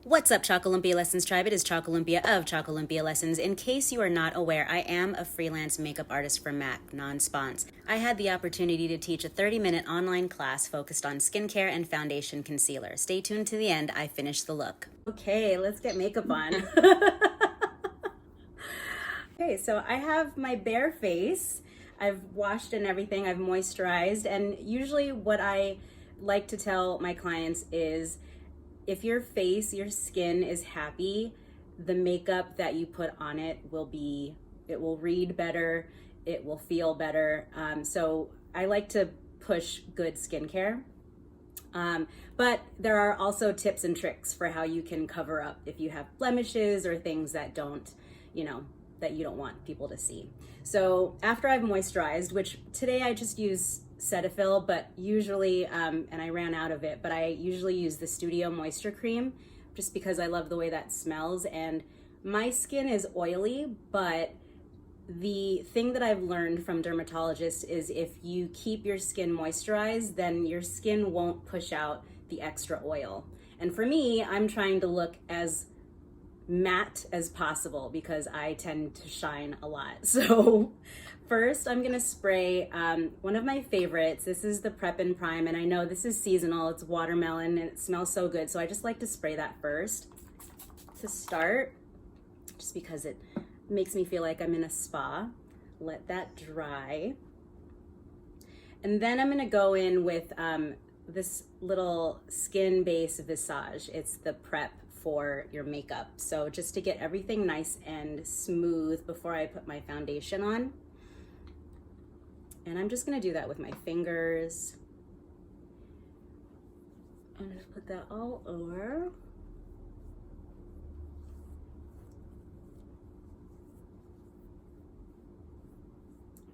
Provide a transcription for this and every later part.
What's up, ChocoLumpia Lessons Tribe? It is ChocoLumpia of ChocoLumpia Lessons. In case you are not aware, I am a freelance makeup artist for MAC, non-spons. I had the opportunity to teach a 30-minute online class focused on skincare and foundation concealer. Stay tuned to the end. I finished the look. Okay, let's get makeup on. Okay, so I have my bare face. I've washed and everything. I've moisturized. And usually what I like to tell my clients is, if your face, your skin is happy, the makeup that you put on it will read better, it will feel better. So I like to push good skincare. But there are also tips and tricks for how you can cover up if you have blemishes or things that that you don't want people to see. So after I've moisturized, which today I just use Cetaphil, but usually, and I ran out of it, but I usually use the Studio Moisture Cream just because I love the way that smells. And my skin is oily, but the thing that I've learned from dermatologists is if you keep your skin moisturized, then your skin won't push out the extra oil. And for me, I'm trying to look as matte as possible because I tend to shine a lot. So first I'm gonna spray one of my favorites. This is the Prep and Prime, and I know this is seasonal, it's watermelon and it smells so good, so I just like to spray that first to start, just because it makes me feel like I'm in a spa. Let that dry. And then I'm gonna go in with this little skin base visage. It's the Prep for your makeup. So just to get everything nice and smooth before I put my foundation on. And I'm just gonna do that with my fingers. And just put that all over.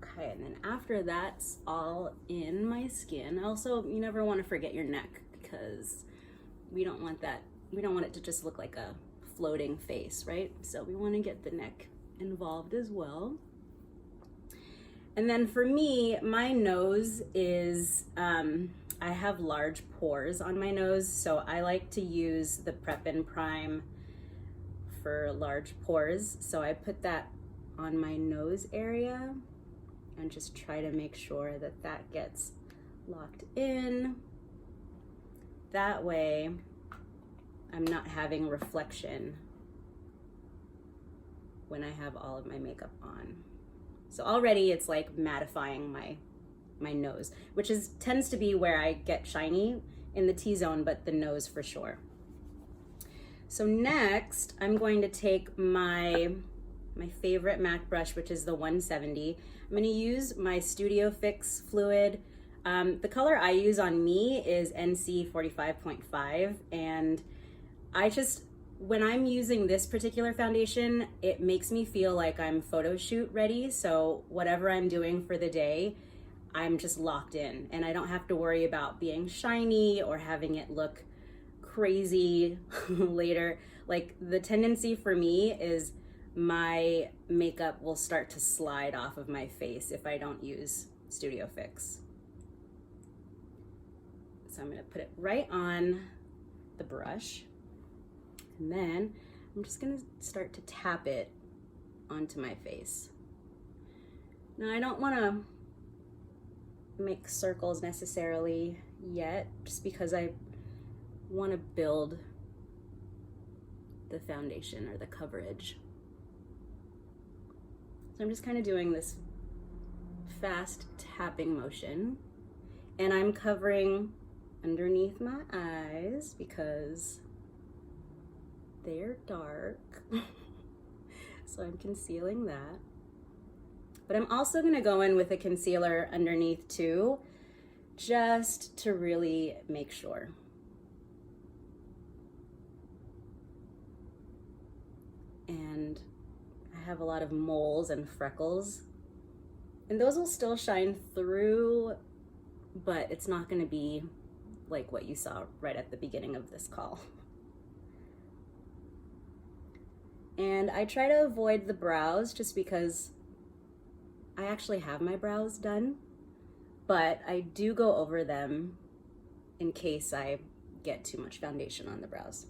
Okay, and then after that's all in my skin, also, you never wanna forget your neck because we don't want that. We don't want it to just look like a floating face, right? So we want to get the neck involved as well. And then for me, my nose is, I have large pores on my nose, so I like to use the Prep and Prime for large pores. So I put that on my nose area and just try to make sure that that gets locked in. That way, I'm not having reflection when I have all of my makeup on. So already it's like mattifying my nose, which tends to be where I get shiny in the T-zone, but the nose for sure. So next, I'm going to take my favorite MAC brush, which is the 170. I'm gonna use my Studio Fix fluid. The color I use on me is NC 45.5, and when I'm using this particular foundation, it makes me feel like I'm photo shoot ready. So whatever I'm doing for the day, I'm just locked in and I don't have to worry about being shiny or having it look crazy later. Like, the tendency for me is my makeup will start to slide off of my face if I don't use Studio Fix. So I'm gonna put it right on the brush. And then I'm just gonna start to tap it onto my face. Now, I don't wanna make circles necessarily yet, just because I wanna build the foundation or the coverage. So I'm just kind of doing this fast tapping motion, and I'm covering underneath my eyes because they're dark. So I'm concealing that. But I'm also gonna go in with a concealer underneath too, just to really make sure. And I have a lot of moles and freckles, and those will still shine through, but it's not gonna be like what you saw right at the beginning of this call. And I try to avoid the brows just because I actually have my brows done, but I do go over them in case I get too much foundation on the brows.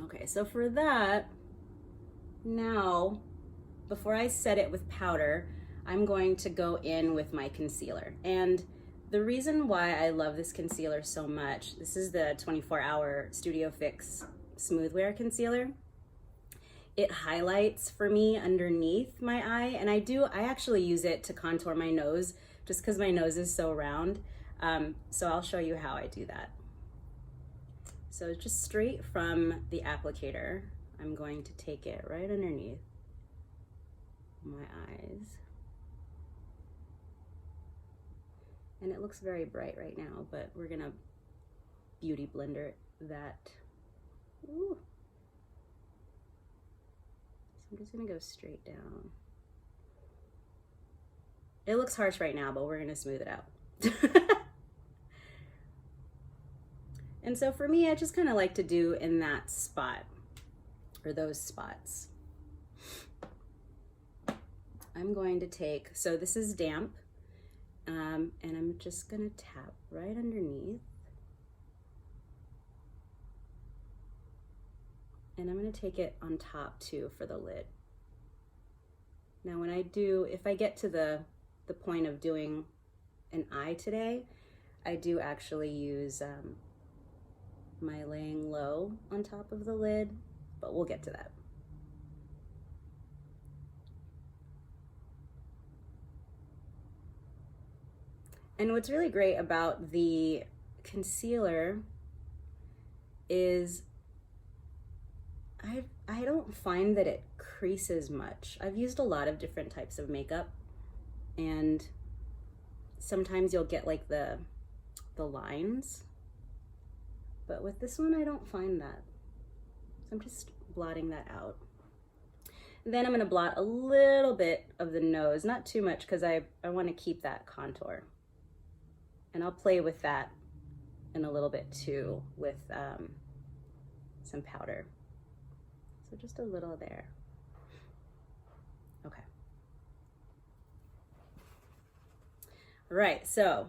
Okay, so for that, now, before I set it with powder, I'm going to go in with my concealer. And the reason why I love this concealer so much, this is the 24-hour Studio Fix Smooth Wear Concealer. It highlights for me underneath my eye, and I actually use it to contour my nose just because my nose is so round. So I'll show you how I do that. So just straight from the applicator, I'm going to take it right underneath my eyes. And it looks very bright right now, but we're gonna beauty blender that. Ooh. So I'm just gonna go straight down. It looks harsh right now, but we're gonna smooth it out. And so for me, I just kind of like to do in that spot, or those spots. I'm going to take, so this is damp, and I'm just gonna tap right underneath. And I'm gonna take it on top too for the lid. Now when I do, if I get to the point of doing an eye today, I do actually use my laying low on top of the lid, but we'll get to that. And what's really great about the concealer is I don't find that it creases much. I've used a lot of different types of makeup, and sometimes you'll get like the lines, but with this one I don't find that. So I'm just blotting that out. And then I'm gonna blot a little bit of the nose, not too much because I want to keep that contour. And I'll play with that in a little bit too with some powder. So just a little there. Okay. All right, so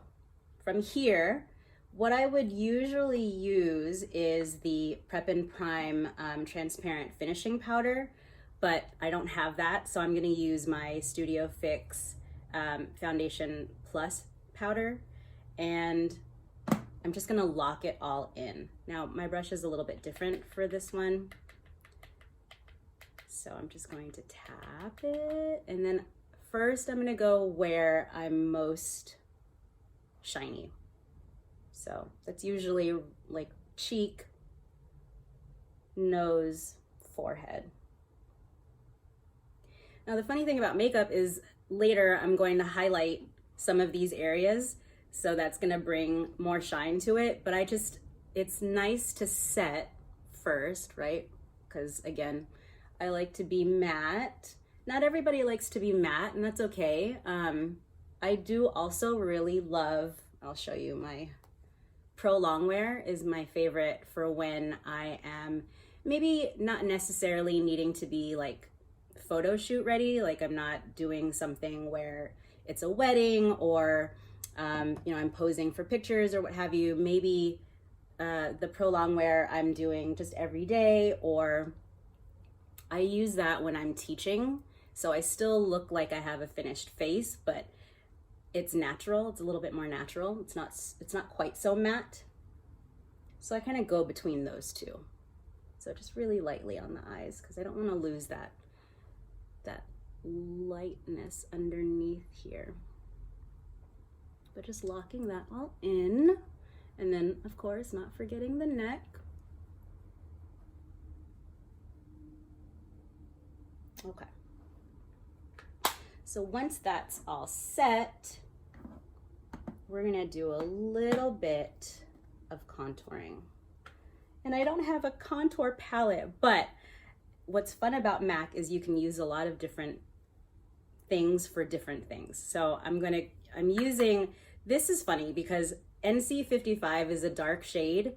from here, what I would usually use is the Prep and Prime transparent finishing powder, but I don't have that, so I'm gonna use my Studio Fix Foundation Plus powder, and I'm just gonna lock it all in. Now, my brush is a little bit different for this one, so I'm just going to tap it, and then first I'm gonna go where I'm most shiny. So that's usually like cheek, nose, forehead. Now the funny thing about makeup is later I'm going to highlight some of these areas, so that's gonna bring more shine to it, but it's nice to set first, right? Because again, I like to be matte. Not everybody likes to be matte, and that's okay. I do also really love, I'll show you, my Pro Longwear is my favorite for when I am maybe not necessarily needing to be like photo shoot ready, like I'm not doing something where it's a wedding or you know, I'm posing for pictures or what have you. Maybe the Pro Longwear I'm doing just every day, or I use that when I'm teaching, so I still look like I have a finished face, but it's natural. It's a little bit more natural. It's not quite so matte. So I kind of go between those two. So just really lightly on the eyes, because I don't want to lose that lightness underneath here. But just locking that all in, and then of course not forgetting the neck. Okay. So once that's all set, we're gonna do a little bit of contouring. And I don't have a contour palette, but what's fun about MAC is you can use a lot of different things for different things. So I'm using, this is funny because NC55 is a dark shade,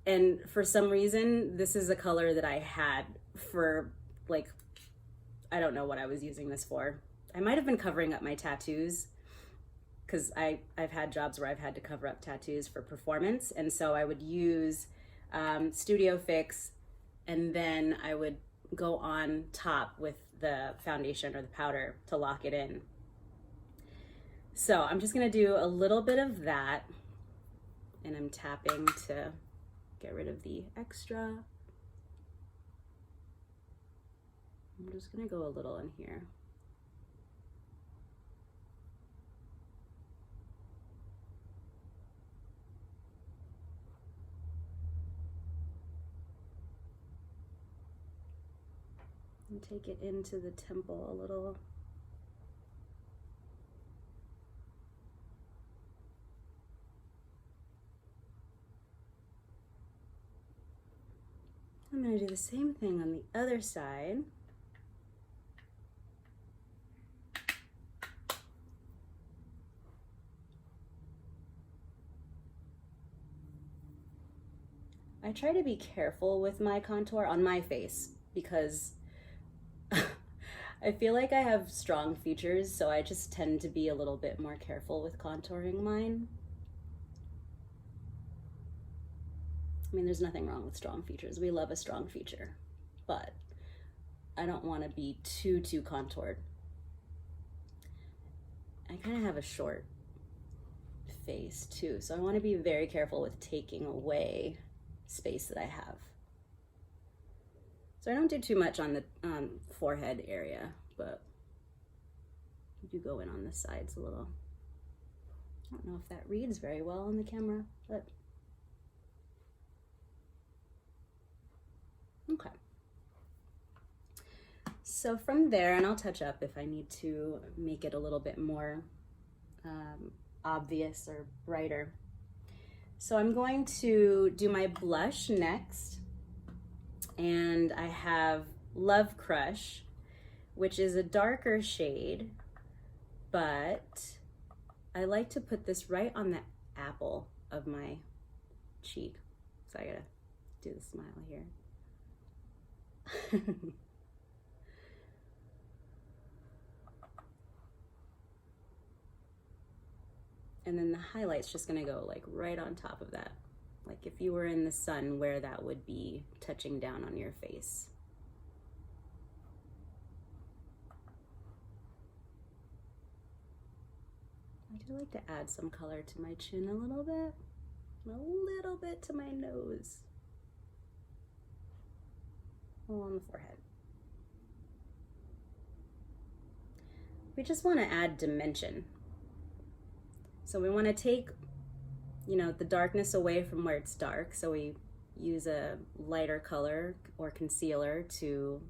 and for some reason, this is a color that I had for like, I don't know what I was using this for. I might have been covering up my tattoos, because I've had jobs where I've had to cover up tattoos for performance, and so I would use Studio Fix and then I would go on top with the foundation or the powder to lock it in. So I'm just gonna do a little bit of that, and I'm tapping to get rid of the extra. I'm just gonna go a little in here. And take it into the temple a little. I'm going to do the same thing on the other side. I try to be careful with my contour on my face because I feel like I have strong features, so I just tend to be a little bit more careful with contouring mine. I mean, there's nothing wrong with strong features. We love a strong feature, but I don't want to be too contoured. I kind of have a short face too, so I want to be very careful with taking away space that I have. So I don't do too much on the forehead area, but I do go in on the sides a little. I don't know if that reads very well on the camera, but okay. So from there, and I'll touch up if I need to make it a little bit more obvious or brighter. So I'm going to do my blush next, and I have Love Crush, which is a darker shade, but I like to put this right on the apple of my cheek. So I gotta do the smile here. And then the highlight's just gonna go like right on top of that. Like if you were in the sun, where that would be touching down on your face. I do like to add some color to my chin a little bit to my nose. On the forehead. We just want to add dimension. So we want to take, you know, the darkness away from where it's dark. So we use a lighter color or concealer to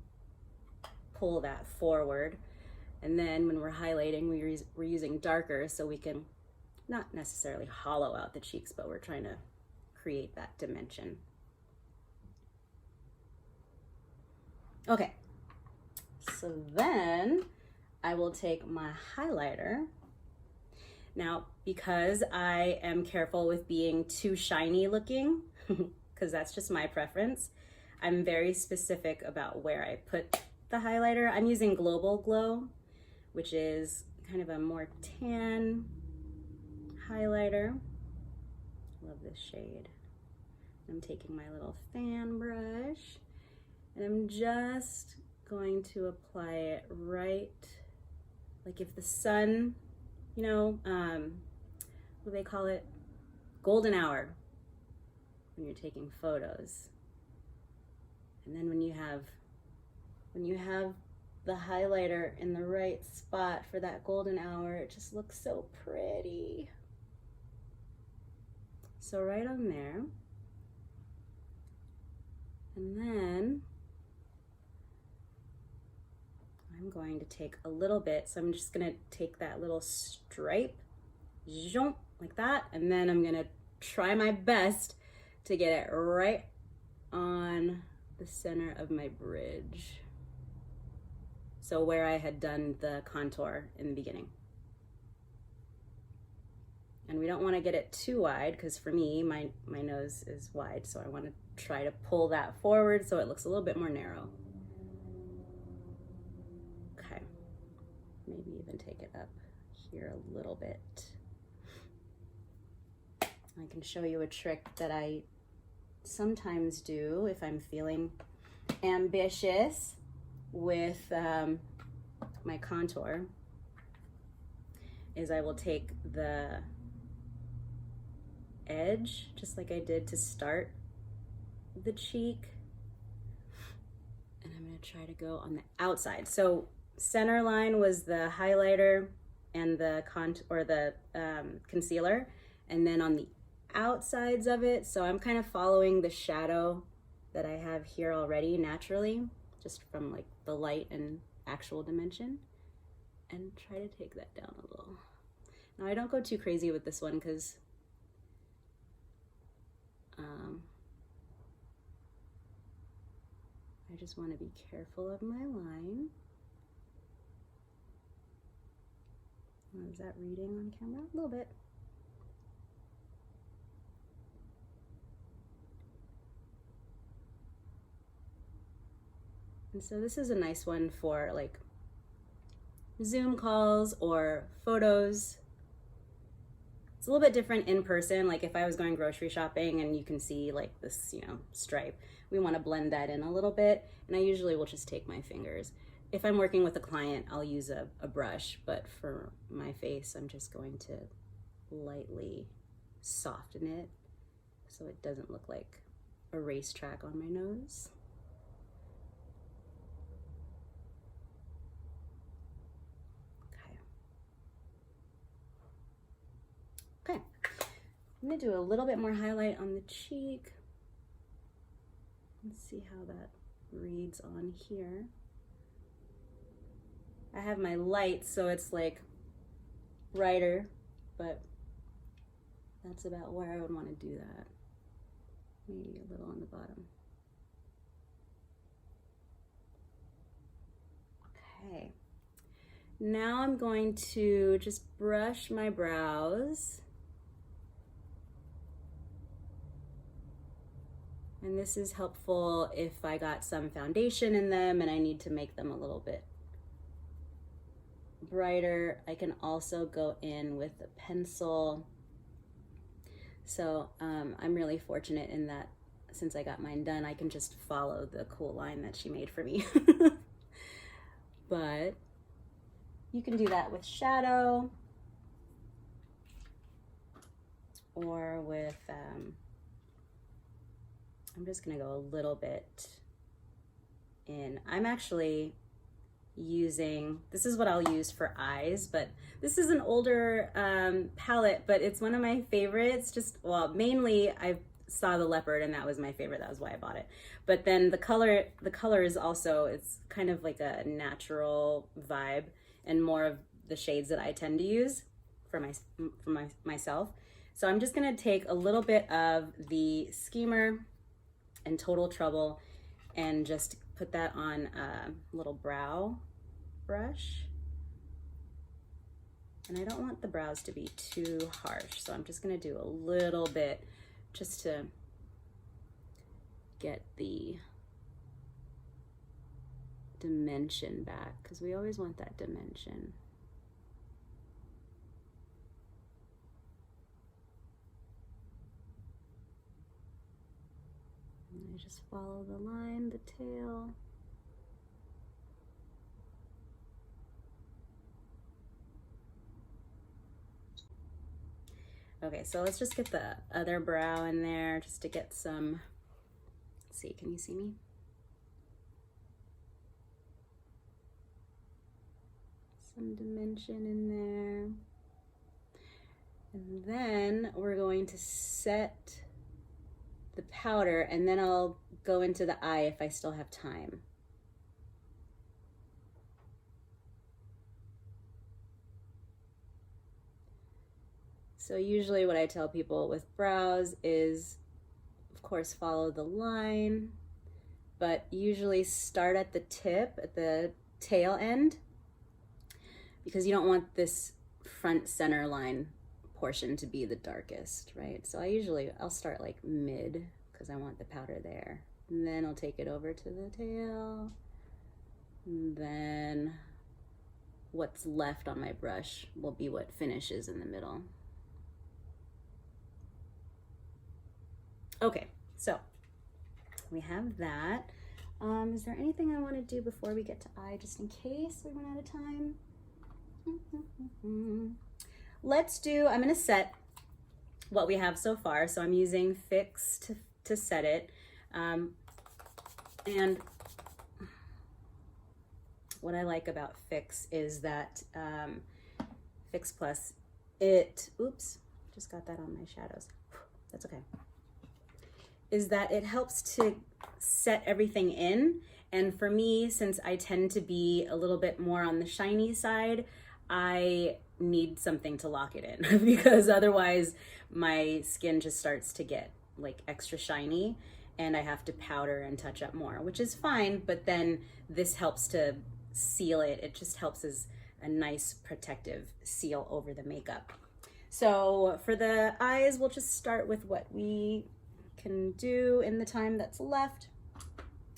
pull that forward. And then when we're highlighting, we're using darker so we can not necessarily hollow out the cheeks, but we're trying to create that dimension. Okay, so then I will take my highlighter. Now, because I am careful with being too shiny looking, because that's just my preference, I'm very specific about where I put the highlighter. I'm using Global Glow, which is kind of a more tan highlighter. Love this shade. I'm taking my little fan brush, and I'm just going to apply it right, like if the sun, you know, what do they call it? Golden hour when you're taking photos. And then when you have the highlighter in the right spot for that golden hour, it just looks so pretty. So right on there. And then I'm going to take a little bit, so I'm just gonna take that little stripe, like that, and then I'm gonna try my best to get it right on the center of my bridge. So where I had done the contour in the beginning. And we don't want to get it too wide, because for me, my nose is wide, so I want to try to pull that forward so it looks a little bit more narrow. Okay, maybe even take it up here a little bit. I can show you a trick that I sometimes do if I'm feeling ambitious with my contour is I will take the edge, just like I did to start the cheek, and I'm going to try to go on the outside. So center line was the highlighter and the concealer, and then on the outsides of it, so I'm kind of following the shadow that I have here already naturally, just from like the light and actual dimension, and try to take that down a little. Now I don't go too crazy with this one because I just want to be careful of my line. Is that reading on camera? A little bit. And so this is a nice one for like Zoom calls or photos. It's a little bit different in person. Like if I was going grocery shopping and you can see like this, you know, stripe, we want to blend that in a little bit. And I usually will just take my fingers. If I'm working with a client, I'll use a brush, but for my face, I'm just going to lightly soften it so it doesn't look like a racetrack on my nose. Okay, I'm gonna do a little bit more highlight on the cheek. Let's see how that reads on here. I have my light, so it's like brighter, but that's about where I would want to do that. Maybe a little on the bottom. Okay, now I'm going to just brush my brows. And this is helpful if I got some foundation in them and I need to make them a little bit brighter. I can also go in with a pencil. So I'm really fortunate in that since I got mine done, I can just follow the cool line that she made for me. But you can do that with shadow or with, I'm just gonna go a little bit in. I'm actually using, this is what I'll use for eyes, but this is an older palette, but it's one of my favorites. Just, well, mainly I saw the leopard and that was my favorite. That was why I bought it. But then the color is also, it's kind of like a natural vibe and more of the shades that I tend to use for myself. So I'm just gonna take a little bit of the Schemer and Total Trouble and just put that on a little brow brush. And I don't want the brows to be too harsh, so I'm just gonna do a little bit just to get the dimension back, because we always want that dimension. And I just follow the line, the tail. Okay, so let's just get the other brow in there just to get some, let's see, can you see me? Some dimension in there. And then we're going to set the powder, and then I'll go into the eye if I still have time. So usually what I tell people with brows is, of course, follow the line, but usually start at the tip, at the tail end, because you don't want this front center line portion to be the darkest, right? So I'll start like mid, because I want the powder there. And then I'll take it over to the tail. And then what's left on my brush will be what finishes in the middle. Okay, so we have that. Is there anything I want to do before we get to eye, just in case we run out of time? Let's do, I'm going to set what we have so far. So I'm using Fix to set it. And what I like about Fix is that Fix Plus, oops, just got that on my shadows. That's okay. Is that it helps to set everything in. And for me, since I tend to be a little bit more on the shiny side, I need something to lock it in because otherwise my skin just starts to get like extra shiny and I have to powder and touch up more, which is fine, but then this helps to seal it. It just helps as a nice protective seal over the makeup. So for the eyes, we'll just start with what we can do in the time that's left.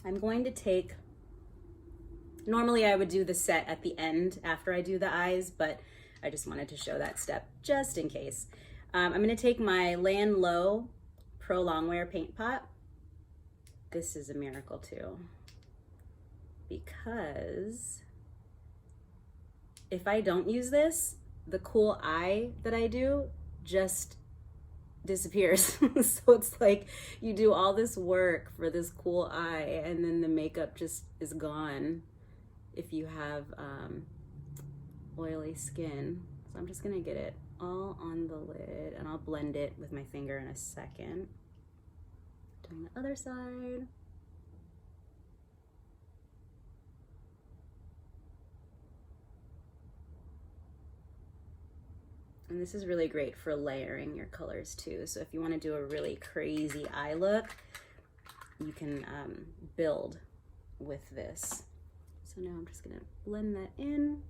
I'm going to take, normally I would do the set at the end after I do the eyes, but I just wanted to show that step just in case. I'm going to take my Lay and Low Pro Longwear paint pot. This is a miracle too, because if I don't use this, the cool eye that I do just disappears. So it's like you do all this work for this cool eye and then the makeup just is gone if you have oily skin. So I'm just gonna get it all on the lid and I'll blend it with my finger in a second. Doing the other side. And this is really great for layering your colors too. So if you want to do a really crazy eye look, you can build with this. So now I'm just gonna blend that in.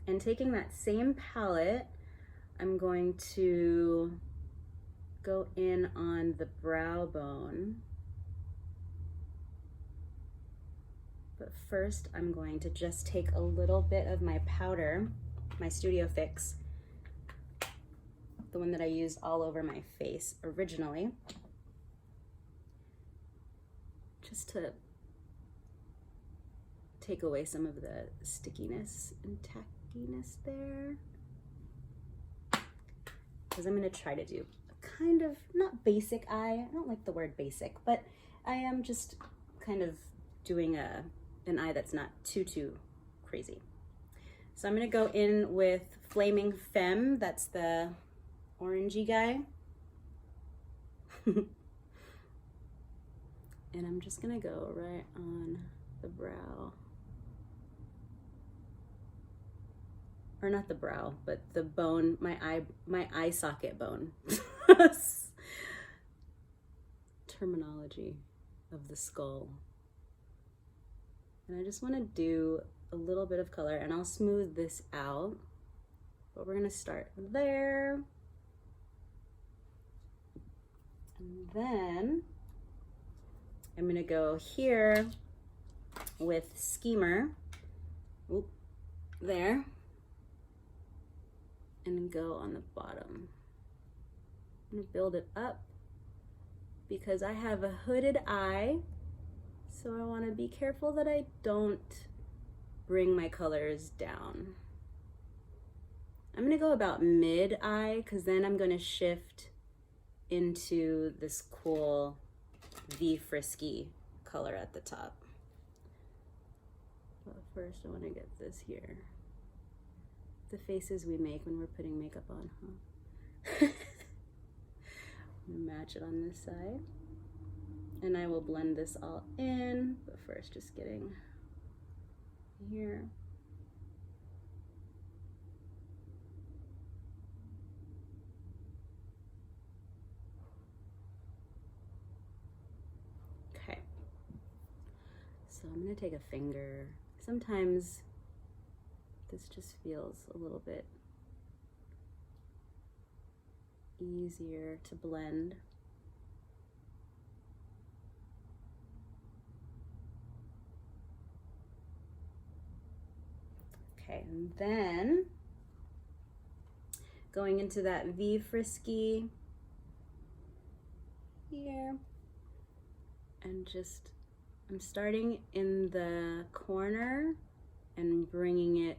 And taking that same palette, I'm going to go in on the brow bone. But first, I'm going to just take a little bit of my powder, my Studio Fix, the one that I used all over my face originally, just to take away some of the stickiness and tackiness there. Because I'm going to try to do a kind of, not basic eye, I don't like the word basic, but I am just kind of doing an eye that's not too crazy. So I'm gonna go in with Flaming Femme, that's the orangey guy. And I'm just gonna go right on the brow. Or not the brow, but the bone, my eye socket bone. Terminology of the skull. And I just want to do a little bit of color and I'll smooth this out, but we're going to start there. And then I'm going to go here with Schemer, oop, there, and go on the bottom. I'm going to build it up because I have a hooded eye. So I want to be careful that I don't bring my colors down. I'm going to go about mid-eye because then I'm going to shift into this cool V Frisky color at the top. But first I want to get this here. The faces we make when we're putting makeup on, huh? Match it on this side. And I will blend this all in, but first just getting here. Okay. So I'm gonna take a finger. Sometimes this just feels a little bit easier to blend. Okay, and then going into that V frisky here, and just, I'm starting in the corner and bringing it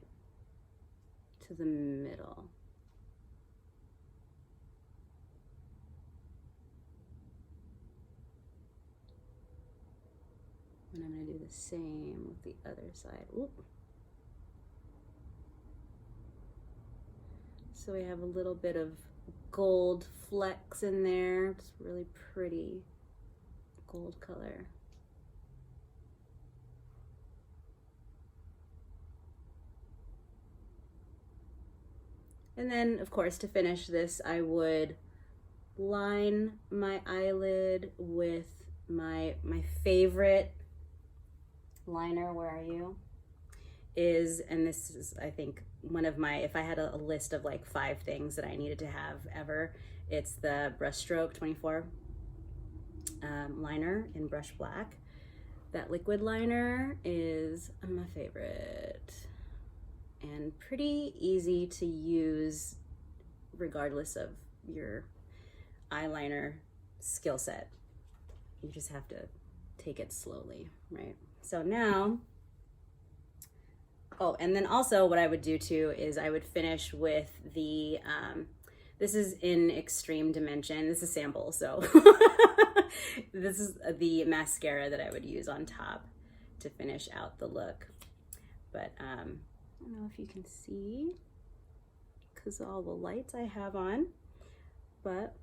to the middle. And I'm going to do the same with the other side. Oop. So we have a little bit of gold flecks in there. It's really pretty gold color. And then, of course, to finish this, I would line my eyelid with my favorite liner. Where are you? And this is, I think, one of my, if I had a list of like 5 things that I needed to have ever, it's the Brushstroke 24 liner in Brush Black. That liquid liner is my favorite and pretty easy to use regardless of your eyeliner skill set. You just have to take it slowly, right? So now, oh, and then also what I would do too is I would finish with the, this is in Extreme Dimension. This is sample, so this is the mascara that I would use on top to finish out the look. But I don't know if you can see because of all the lights I have on, but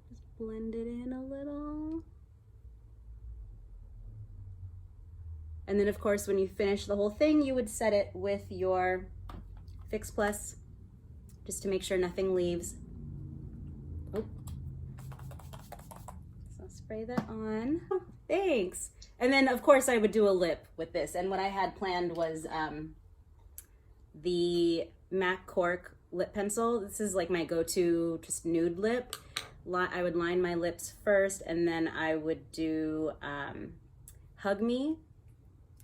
just blend it in a little. And then of course, when you finish the whole thing, you would set it with your Fix Plus just to make sure nothing leaves. Oh, so spray that on. Oh, thanks. And then of course I would do a lip with this. And what I had planned was the MAC Cork lip pencil. This is like my go-to just nude lip. I would line my lips first, and then I would do Hug Me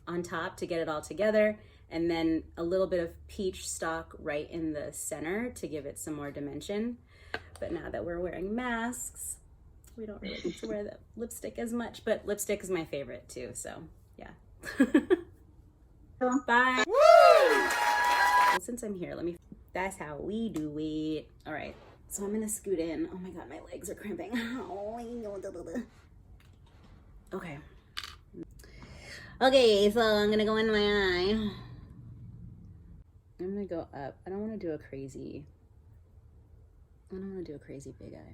on top to get it all together, and then a little bit of peach stock right in the center to give it some more dimension. But now that we're wearing masks, we don't really need to wear the lipstick as much, but lipstick is my favorite too, so yeah. Bye. Well, since I'm here, that's how we do it. All right, so I'm gonna scoot in. Oh my God, my legs are cramping. Okay. Okay, so I'm gonna go in my eye. I'm gonna go up. I don't wanna do a crazy big eye.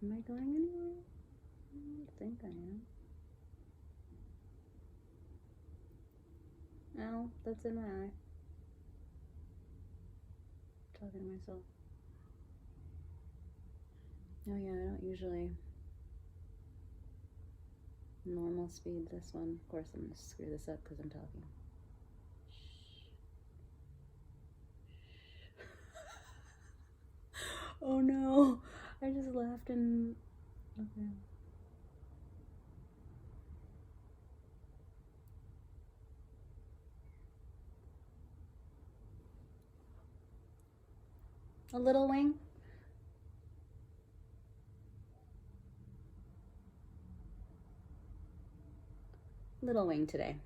Am I going anywhere? I don't think I am. No, that's in my eye. I'm talking to myself. Oh yeah, I don't usually normal speed this one. Of course I'm gonna screw this up because I'm talking. Oh no, I just laughed and okay. A little wing. Little wing today.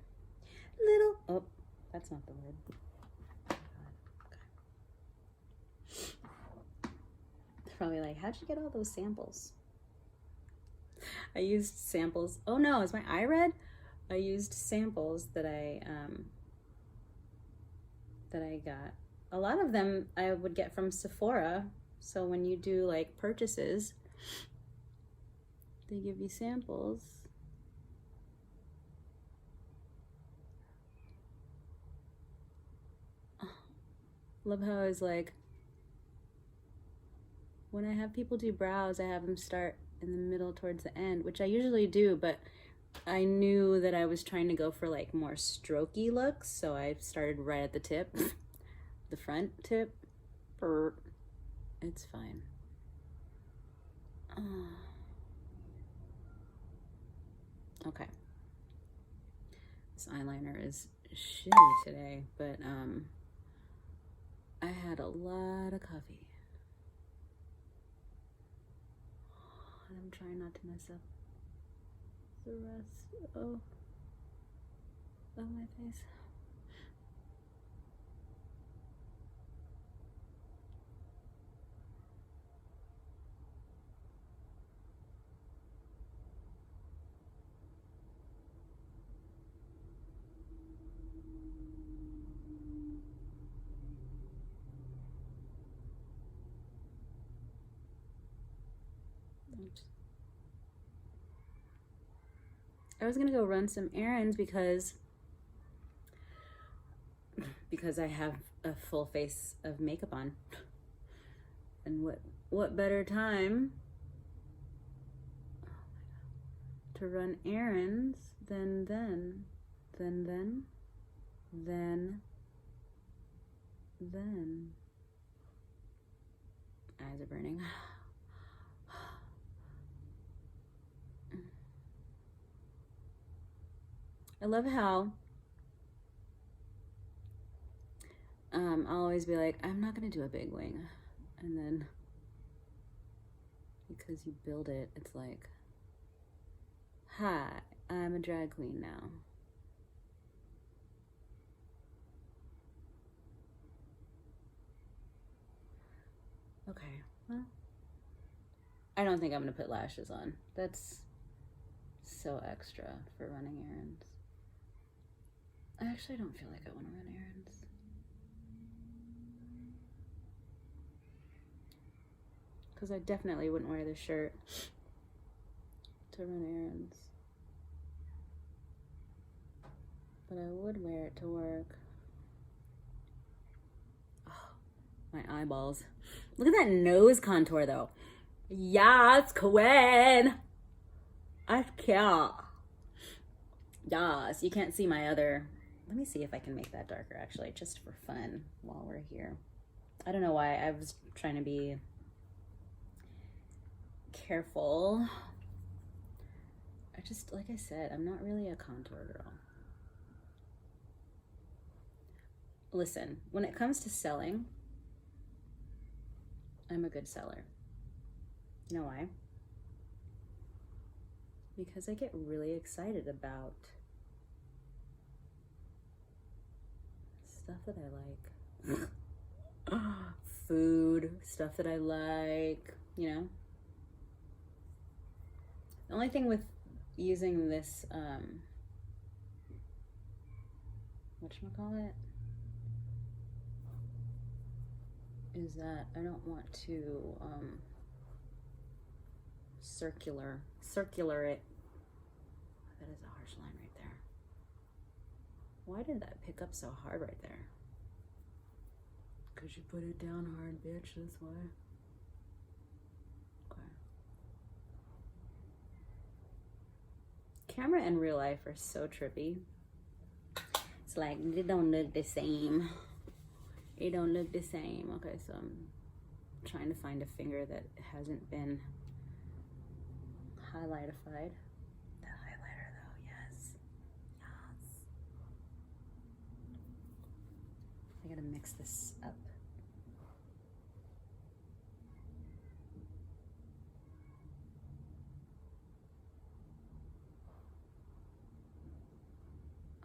Little, oh, that's not the word. Probably like, how'd you get all those samples? I used samples. Oh no, is my eye red? I used samples that I got. A lot of them I would get from Sephora. So when you do like purchases, they give you samples. Love how I was like, when I have people do brows, I have them start in the middle towards the end, which I usually do, but I knew that I was trying to go for like more strokey looks, so I started right at the tip, the front tip. It's fine. Okay. This eyeliner is shitty today, but I had a lot of coffee. And I'm trying not to mess up the rest of my face. I was gonna go run some errands because I have a full face of makeup on. And what better time to run errands than eyes are burning. I love how I'll always be like, I'm not gonna do a big wing, and then because you build it, it's like, hi, I'm a drag queen now. Okay, well, I don't think I'm gonna put lashes on. That's so extra for running errands. I actually don't feel like I want to run errands. Because I definitely wouldn't wear this shirt to run errands. But I would wear it to work. Oh, my eyeballs. Look at that nose contour though. Yes, Quinn. I can't. Yes, you can't see my other. Let me see if I can make that darker actually, just for fun while we're here. I don't know why I was trying to be careful. I just, like I said, I'm not really a contour girl. Listen, when it comes to selling, I'm a good seller. You know why? Because I get really excited about stuff that I like. Food, stuff that I like, you know? The only thing with using this, whatchamacallit, is that I don't want to circular it. That is a harsh line right there. Why did that pick up so hard right there? Because you put it down hard, bitch, that's why. Okay. Camera and real life are so trippy. It's like, they don't look the same. It don't look the same. Okay, so I'm trying to find a finger that hasn't been highlightified. The highlighter though, yes. Yes. I gotta mix this up.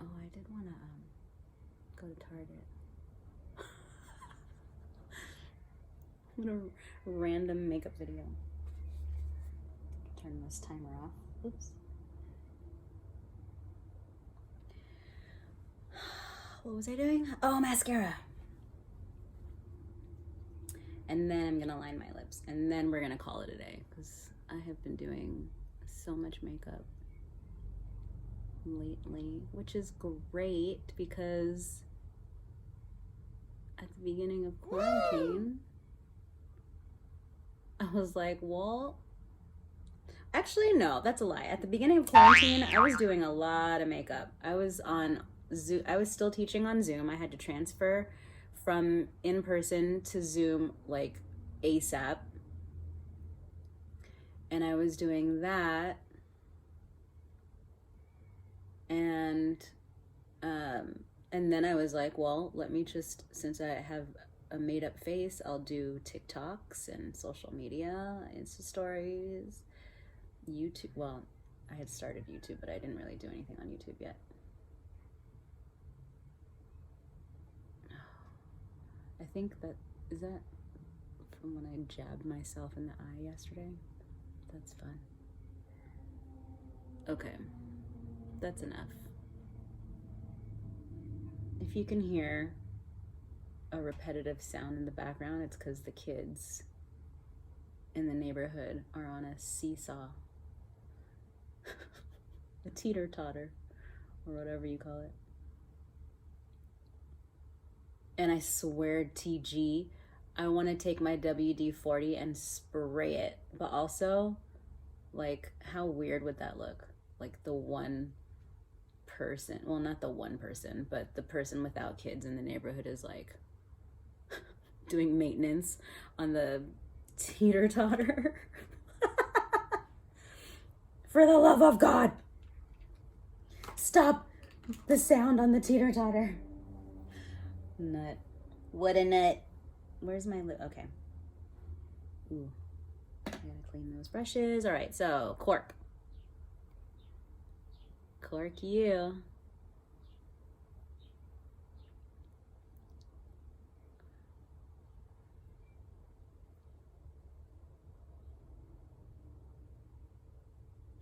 Oh, I did wanna go to Target. What a random makeup video. Turn this timer off. Oops. What was I doing? Oh, mascara. And then I'm gonna line my lips. And then we're gonna call it a day. Because I have been doing so much makeup lately. Which is great because at the beginning of quarantine, I was like, well, Actually, no, that's a lie. At the beginning of quarantine, I was doing a lot of makeup. I was on Zoom. I was still teaching on Zoom. I had to transfer from in person to Zoom like ASAP. And I was doing that. And then I was like, well, let me just, since I have a made up face, I'll do TikToks and social media, Insta stories, YouTube. Well, I had started YouTube, but I didn't really do anything on YouTube yet. I think is that from when I jabbed myself in the eye yesterday? That's fun. Okay, that's enough. If you can hear a repetitive sound in the background, it's because the kids in the neighborhood are on a seesaw, a teeter-totter, or whatever you call it. And I swear, TG, I want to take my WD-40 and spray it. But also, like, how weird would that look? Like the one person, well, not the one person, but the person without kids in the neighborhood is like doing maintenance on the teeter-totter. For the love of God, stop the sound on the teeter-totter. Nut. What a nut. Where's my lip? Okay. Ooh. I gotta clean those brushes. All right, so cork. Cork you.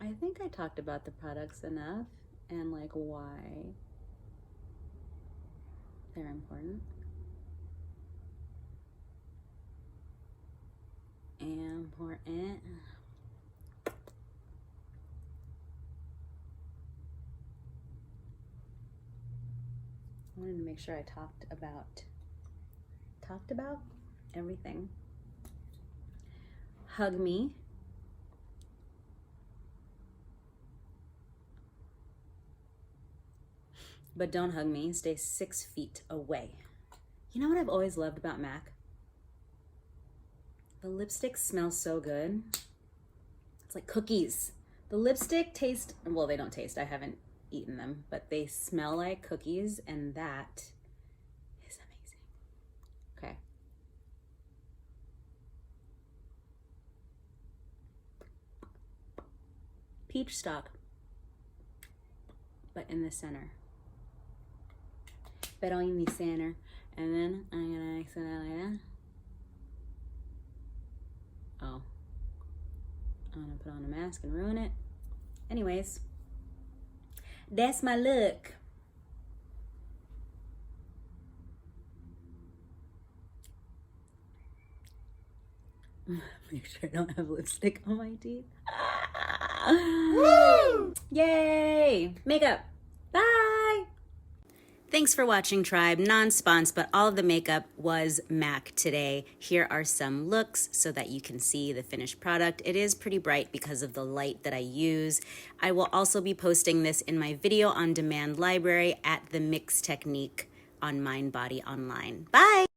I think I talked about the products enough and like why they're important. Important. I wanted to make sure I talked about everything. Hug me. But don't hug me. Stay 6 feet away. You know what I've always loved about MAC? The lipstick smells so good. It's like cookies. The lipstick taste, well, they don't taste. I haven't eaten them, but they smell like cookies, and that is amazing. Okay. Peach stock, but in the center. Pero in the center. And then I'm gonna mix it like that. Oh. I'm gonna put on a mask and ruin it. Anyways, that's my look. Make sure I don't have lipstick on my teeth. Woo! Yay! Makeup. Bye! Thanks for watching, Tribe. Non-spons, but all of the makeup was MAC today. Here are some looks so that you can see the finished product. It is pretty bright because of the light that I use. I will also be posting this in my video on demand library at The Mix Technique on Mind Body Online. Bye!